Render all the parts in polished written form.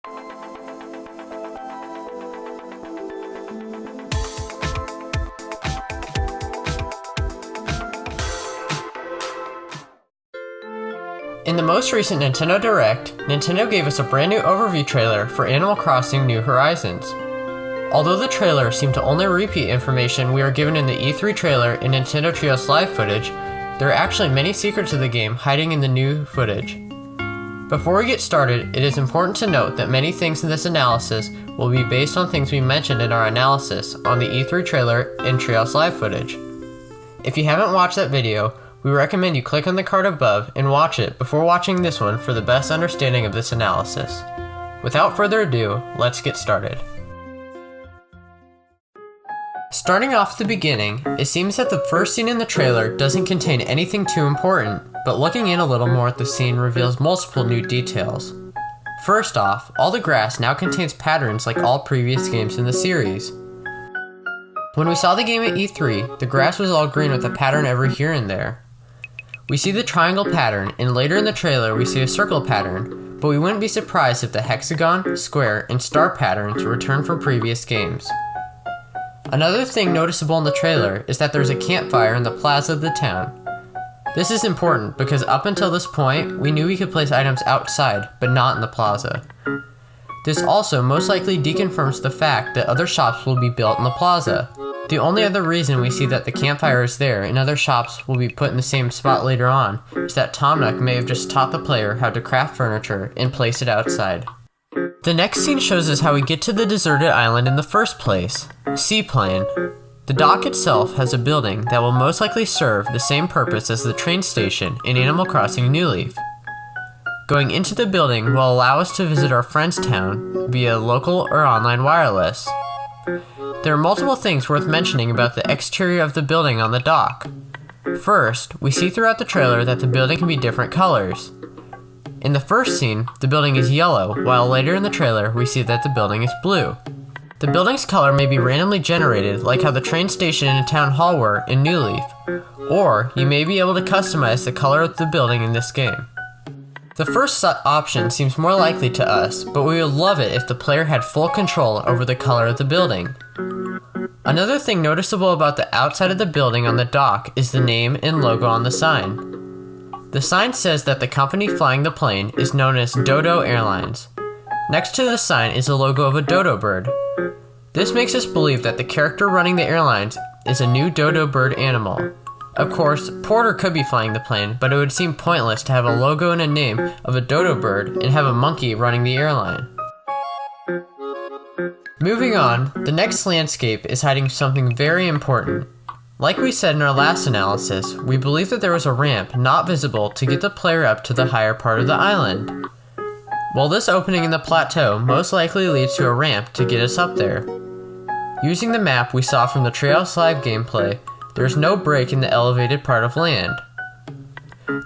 In the most recent Nintendo Direct, Nintendo gave us a brand new overview trailer for Animal Crossing New Horizons. Although the trailer seemed to only repeat information we were given in the E3 trailer and Nintendo Treehouse Live footage, there are actually many secrets of the game hiding in the new footage. Before we get started, it is important to note that many things in this analysis will be based on things we mentioned in our analysis on the E3 trailer and Treehouse Live footage. If you haven't watched that video, we recommend you click on the card above and watch it before watching this one for the best understanding of this analysis. Without further ado, let's get started. Starting off at the beginning, it seems that the first scene in the trailer doesn't contain anything too important, but looking in a little more at the scene reveals multiple new details. First off, all the grass now contains patterns like all previous games in the series. When we saw the game at E3, the grass was all green with a pattern every here and there. We see the triangle pattern, and later in the trailer we see a circle pattern, but we wouldn't be surprised if the hexagon, square, and star patterns return from previous games. Another thing noticeable in the trailer is that there's a campfire in the plaza of the town. This is important because up until this point, we knew we could place items outside, but not in the plaza. This also most likely deconfirms the fact that other shops will be built in the plaza. The only other reason we see that the campfire is there and other shops will be put in the same spot later on is that Tom Nook may have just taught the player how to craft furniture and place it outside. The next scene shows us how we get to the deserted island in the first place. Seaplane. The dock itself has a building that will most likely serve the same purpose as the train station in Animal Crossing New Leaf. Going into the building will allow us to visit our friend's town via local or online wireless. There are multiple things worth mentioning about the exterior of the building on the dock. First, we see throughout the trailer that the building can be different colors. In the first scene, the building is yellow, while later in the trailer we see that the building is blue. The building's color may be randomly generated like how the train station and town hall were in New Leaf, or you may be able to customize the color of the building in this game. The first option seems more likely to us, but we would love it if the player had full control over the color of the building. Another thing noticeable about the outside of the building on the dock is the name and logo on the sign. The sign says that the company flying the plane is known as Dodo Airlines. Next to the sign is a logo of a dodo bird. This makes us believe that the character running the airlines is a new dodo bird animal. Of course, Porter could be flying the plane, but it would seem pointless to have a logo and a name of a dodo bird and have a monkey running the airline. Moving on, the next landscape is hiding something very important. Like we said in our last analysis, we believe that there was a ramp not visible to get the player up to the higher part of the island. Well, this opening in the plateau most likely leads to a ramp to get us up there. Using the map we saw from the Treehouse Live gameplay, there is no break in the elevated part of land.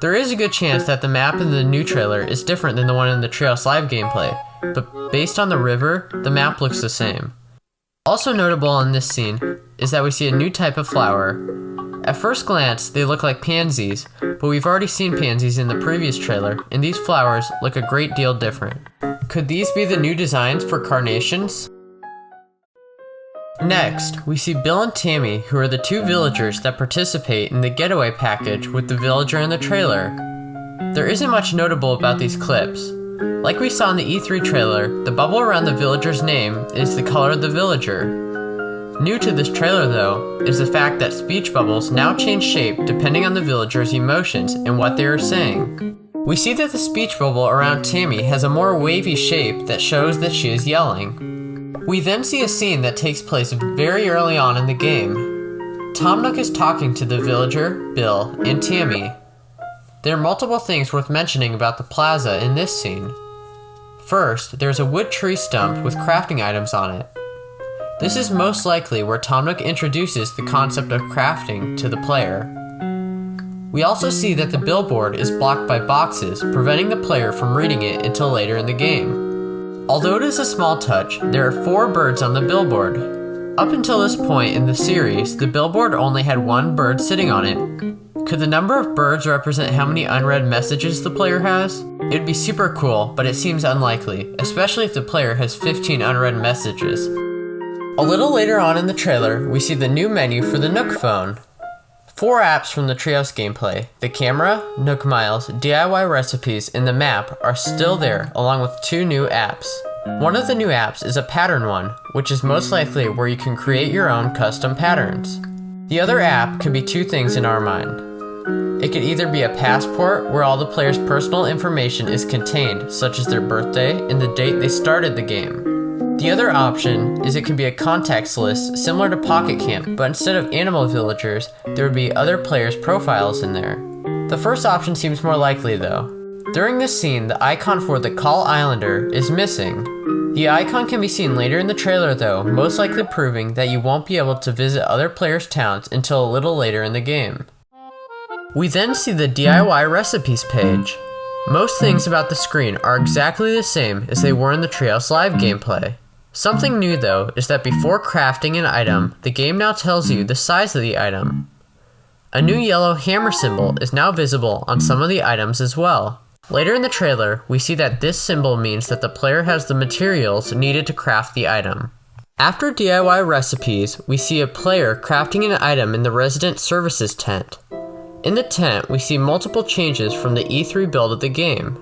There is a good chance that the map in the new trailer is different than the one in the Treehouse Live gameplay, but based on the river, the map looks the same. Also notable in this scene is that we see a new type of flower. At first glance, they look like pansies, but we've already seen pansies in the previous trailer, and these flowers look a great deal different. Could these be the new designs for carnations? Next, we see Bill and Tammy, who are the two villagers that participate in the getaway package with the villager in the trailer. There isn't much notable about these clips. Like we saw in the E3 trailer, the bubble around the villager's name is the color of the villager. New to this trailer though, is the fact that speech bubbles now change shape depending on the villager's emotions and what they are saying. We see that the speech bubble around Tammy has a more wavy shape that shows that she is yelling. We then see a scene that takes place very early on in the game. Tom Nook is talking to the villager, Bill, and Tammy. There are multiple things worth mentioning about the plaza in this scene. First, there's a wood tree stump with crafting items on it. This is most likely where Tom Nook introduces the concept of crafting to the player. We also see that the billboard is blocked by boxes, preventing the player from reading it until later in the game. Although it is a small touch, there are 4 birds on the billboard. Up until this point in the series, the billboard only had one bird sitting on it. Could the number of birds represent how many unread messages the player has? It would be super cool, but it seems unlikely, especially if the player has 15 unread messages. A little later on in the trailer, we see the new menu for the Nook phone. 4 apps from the T.E.S gameplay, the camera, Nook Miles, DIY recipes, and the map are still there, along with 2 new apps. One of the new apps is a pattern one, which is most likely where you can create your own custom patterns. The other app could be 2 things in our mind. It could either be a passport where all the player's personal information is contained, such as their birthday and the date they started the game. The other option is it could be a contacts list similar to Pocket Camp, but instead of animal villagers, there would be other players' profiles in there. The first option seems more likely though. During this scene, the icon for the Call Islander is missing. The icon can be seen later in the trailer though, most likely proving that you won't be able to visit other players' towns until a little later in the game. We then see the DIY recipes page. Most things about the screen are exactly the same as they were in the T.E.S Live gameplay. Something new though is that before crafting an item, the game now tells you the size of the item. A new yellow hammer symbol is now visible on some of the items as well. Later in the trailer, we see that this symbol means that the player has the materials needed to craft the item. After DIY recipes, we see a player crafting an item in the resident services tent. In the tent, we see multiple changes from the E3 build of the game.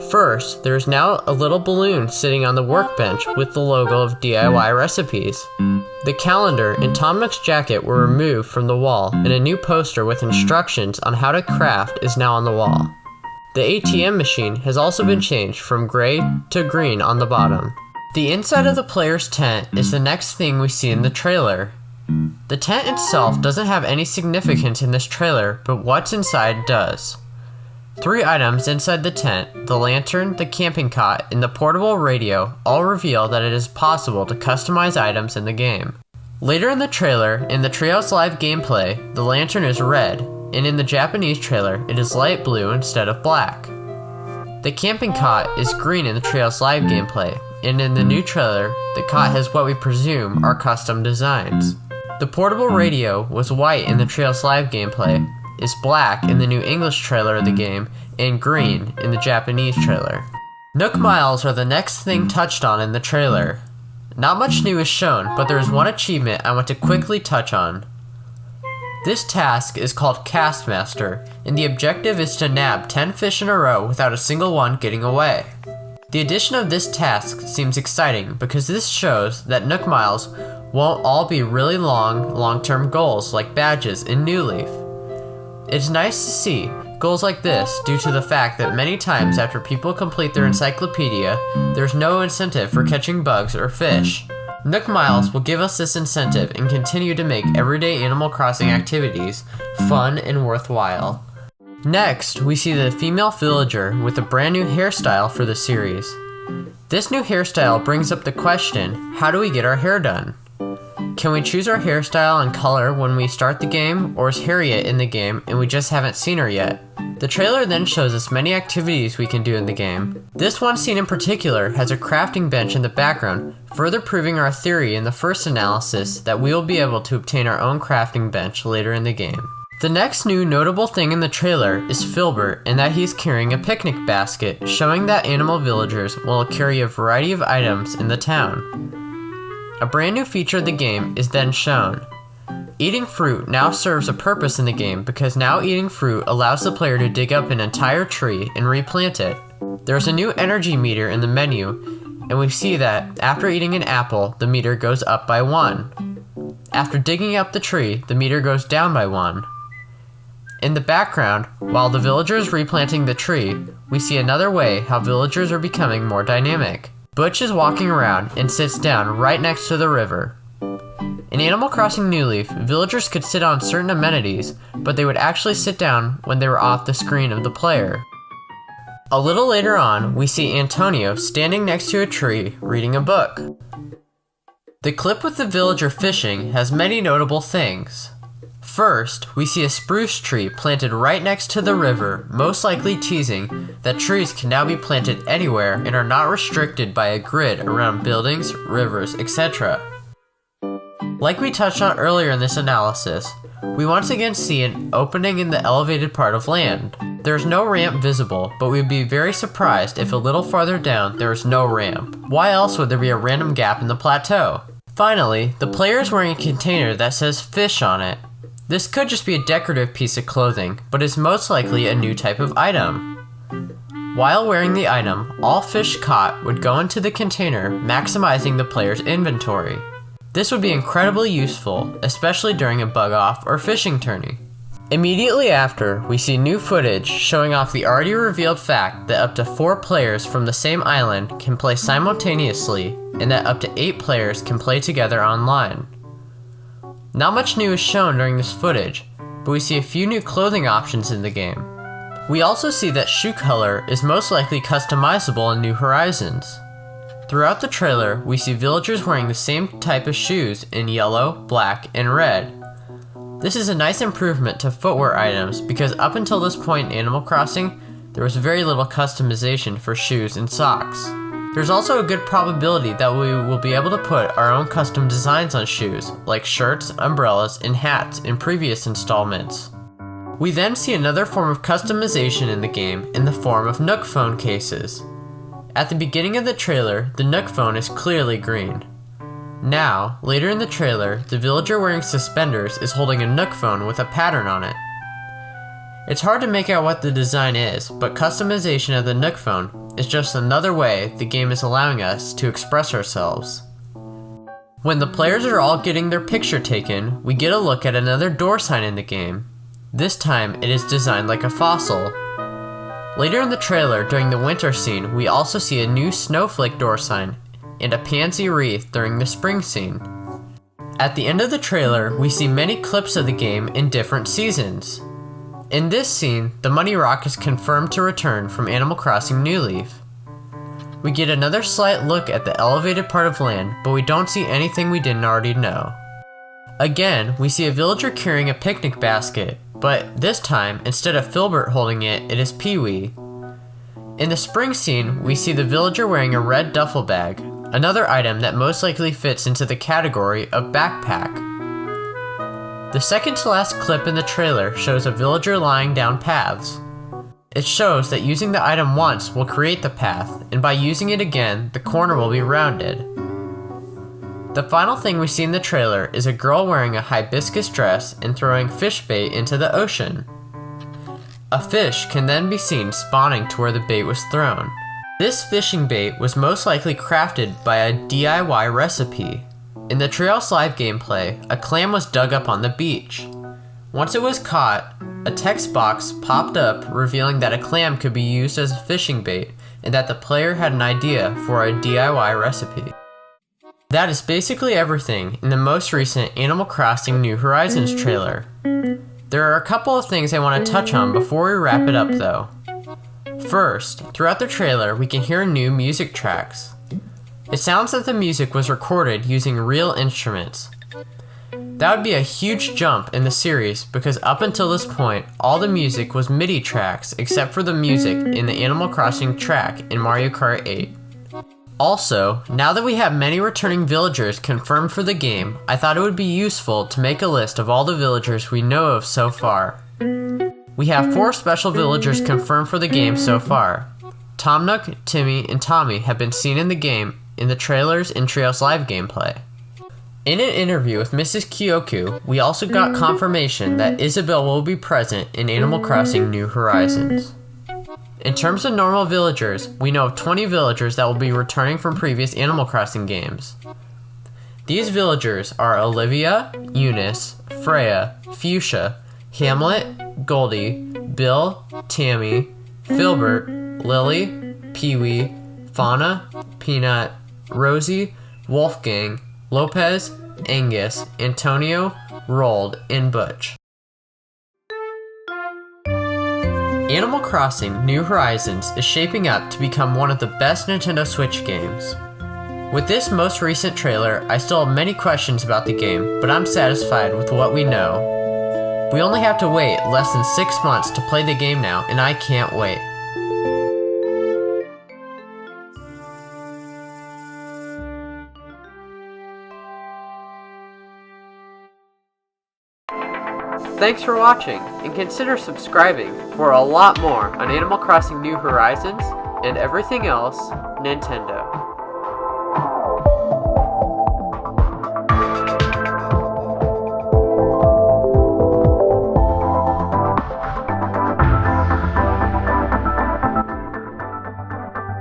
First, there is now a little balloon sitting on the workbench with the logo of DIY recipes. The calendar and Tom Nook's jacket were removed from the wall, and a new poster with instructions on how to craft is now on the wall. The ATM machine has also been changed from gray to green on the bottom. The inside of the player's tent is the next thing we see in the trailer. The tent itself doesn't have any significance in this trailer, but what's inside does. 3 items inside the tent, the lantern, the camping cot, and the portable radio, all reveal that it is possible to customize items in the game. Later in the trailer, in the T.E.S Live gameplay, the lantern is red, and in the Japanese trailer, it is light blue instead of black. The camping cot is green in the T.E.S Live gameplay, and in the new trailer, the cot has what we presume are custom designs. The portable radio was white in the T.E.S Live gameplay, is black in the new English trailer of the game, and green in the Japanese trailer. Nook Miles are the next thing touched on in the trailer. Not much new is shown, but there is one achievement I want to quickly touch on. This task is called Castmaster, and the objective is to nab 10 fish in a row without a single one getting away. The addition of this task seems exciting because this shows that Nook Miles won't all be really long-term goals like badges in New Leaf. It's nice to see goals like this due to the fact that many times after people complete their encyclopedia, there's no incentive for catching bugs or fish. Nook Miles will give us this incentive and continue to make everyday Animal Crossing activities fun and worthwhile. Next, we see the female villager with a brand new hairstyle for the series. This new hairstyle brings up the question, how do we get our hair done? Can we choose our hairstyle and color when we start the game, or is Harriet in the game and we just haven't seen her yet? The trailer then shows us many activities we can do in the game. This one scene in particular has a crafting bench in the background, further proving our theory in the first analysis that we will be able to obtain our own crafting bench later in the game. The next new notable thing in the trailer is Filbert, and that he's carrying a picnic basket, showing that animal villagers will carry a variety of items in the town. A brand new feature of the game is then shown. Eating fruit now serves a purpose in the game because now eating fruit allows the player to dig up an entire tree and replant it. There's a new energy meter in the menu, and we see that after eating an apple, the meter goes up by 1. After digging up the tree, the meter goes down by 1. In the background, while the villager is replanting the tree, we see another way how villagers are becoming more dynamic. Butch is walking around and sits down right next to the river. In Animal Crossing New Leaf, villagers could sit on certain amenities, but they would actually sit down when they were off the screen of the player. A little later on, we see Antonio standing next to a tree reading a book. The clip with the villager fishing has many notable things. First, we see a spruce tree planted right next to the river, most likely teasing that trees can now be planted anywhere and are not restricted by a grid around buildings, rivers, etc. Like we touched on earlier in this analysis, we once again see an opening in the elevated part of land. There is no ramp visible, but we'd be very surprised if a little farther down there is no ramp. Why else would there be a random gap in the plateau? Finally, the player is wearing a container that says fish on it. This could just be a decorative piece of clothing, but is most likely a new type of item. While wearing the item, all fish caught would go into the container, maximizing the player's inventory. This would be incredibly useful, especially during a bug-off or fishing tourney. Immediately after, we see new footage showing off the already revealed fact that up to 4 players from the same island can play simultaneously, and that up to 8 players can play together online. Not much new is shown during this footage, but we see a few new clothing options in the game. We also see that shoe color is most likely customizable in New Horizons. Throughout the trailer, we see villagers wearing the same type of shoes in yellow, black, and red. This is a nice improvement to footwear items because up until this point in Animal Crossing, there was very little customization for shoes and socks. There's also a good probability that we will be able to put our own custom designs on shoes, like shirts, umbrellas, and hats in previous installments. We then see another form of customization in the game in the form of Nook phone cases. At the beginning of the trailer, the Nook phone is clearly green. Now, later in the trailer, the villager wearing suspenders is holding a Nook phone with a pattern on it. It's hard to make out what the design is, but customization of the Nook phone is just another way the game is allowing us to express ourselves. When the players are all getting their picture taken, we get a look at another door sign in the game. This time, it is designed like a fossil. Later in the trailer, during the winter scene, we also see a new snowflake door sign and a pansy wreath during the spring scene. At the end of the trailer, we see many clips of the game in different seasons. In this scene, the Money Rock is confirmed to return from Animal Crossing New Leaf. We get another slight look at the elevated part of land, but we don't see anything we didn't already know. Again, we see a villager carrying a picnic basket, but this time, instead of Filbert holding it, it is Pee-wee. In the spring scene, we see the villager wearing a red duffel bag, another item that most likely fits into the category of backpack. The second to last clip in the trailer shows a villager lying down paths. It shows that using the item once will create the path, and by using it again, the corner will be rounded. The final thing we see in the trailer is a girl wearing a hibiscus dress and throwing fish bait into the ocean. A fish can then be seen spawning to where the bait was thrown. This fishing bait was most likely crafted by a DIY recipe. In the T.E.S. live gameplay, a clam was dug up on the beach. Once it was caught, a text box popped up revealing that a clam could be used as a fishing bait and that the player had an idea for a DIY recipe. That is basically everything in the most recent Animal Crossing New Horizons trailer. There are a couple of things I want to touch on before we wrap it up though. First, throughout the trailer we can hear new music tracks. It sounds that the music was recorded using real instruments. That would be a huge jump in the series because up until this point, all the music was MIDI tracks except for the music in the Animal Crossing track in Mario Kart 8. Also, now that we have many returning villagers confirmed for the game, I thought it would be useful to make a list of all the villagers we know of so far. We have 4 special villagers confirmed for the game so far. Tom Nook, Timmy, and Tommy have been seen in the game in the trailers and T.E.S. live gameplay. In an interview with Mrs. Kyoku, we also got confirmation that Isabelle will be present in Animal Crossing New Horizons. In terms of normal villagers, we know of 20 villagers that will be returning from previous Animal Crossing games. These villagers are Olivia, Eunice, Freya, Fuchsia, Hamlet, Goldie, Bill, Tammy, Filbert, Lily, Pee-wee, Fauna, Peanut, Rosie, Wolfgang, Lopez, Angus, Antonio, Rold, and Butch. Animal Crossing New Horizons is shaping up to become one of the best Nintendo Switch games. With this most recent trailer, I still have many questions about the game, but I'm satisfied with what we know. We only have to wait less than 6 months to play the game now, and I can't wait. Thanks for watching, and consider subscribing for a lot more on Animal Crossing New Horizons and everything else Nintendo.